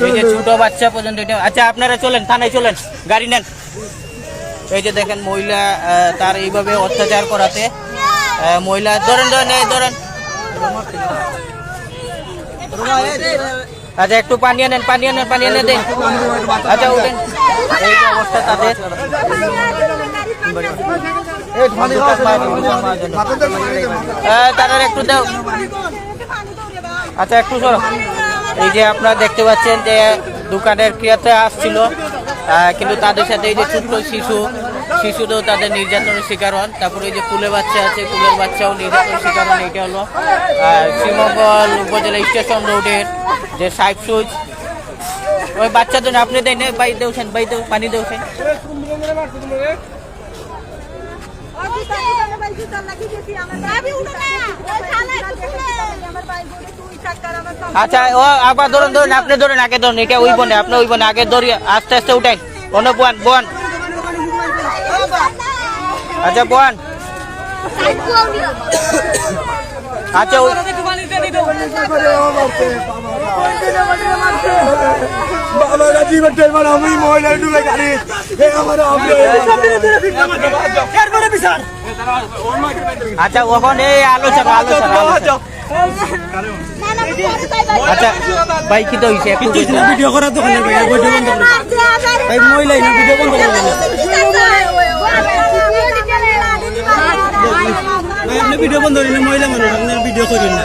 এই যে ছোট বাচ্চা পর্যন্ত এটা। আচ্ছা আপনারা চলেন, থানায় চলেন, গাড়ি নেন। এই যে দেখেন মহিলা, তার এইভাবে অত্যাচার করাতে মহিলা ধরেন ধরেন। আচ্ছা একটু পানি আনেন দেন। আচ্ছা উঠেন। এই যে অবস্থা তাদের, তারা একটু দাও। আচ্ছা একটু সরো। এই যে আপনারা দেখতে পাচ্ছেন যে দোকানের ক্রেতা আসছিল, কিন্তু তাদের সাথে এই যে ছোট্ট শিশুরাও তাদের নির্যাতনের শিকার হন। তারপরে এই যে কুলের বাচ্চা আছে, কুলের বাচ্চাও নির্যাতনের শিকার হন। এটা হলো শ্রীমঙ্গল উপজেলা স্টেশন রোডের যে সাইড সুইচ। ওই বাচ্চার জন্য আপনি দেন, বাই দেউছেন, পানি দেউছেন। আচ্ছা ও আবার ধরুন, আপনি ধরেন, আগে ধরুন, এটা ওই বনে, আপনি ওই বনে আগে ধরি, আস্তে আস্তে উঠেন। অন্য বোন। আচ্ছা বোন। আচ্ছা আচ্ছা ওখানে আলোচনা। আচ্ছা ভাই কি তো হয়েছে ভিডিও করার দোকানে মহিলা ভিডিও বন্ধ আপনি ভিডিও বন্ধ করেন, মহিলা মানুষ আপনার ভিডিও করেন না।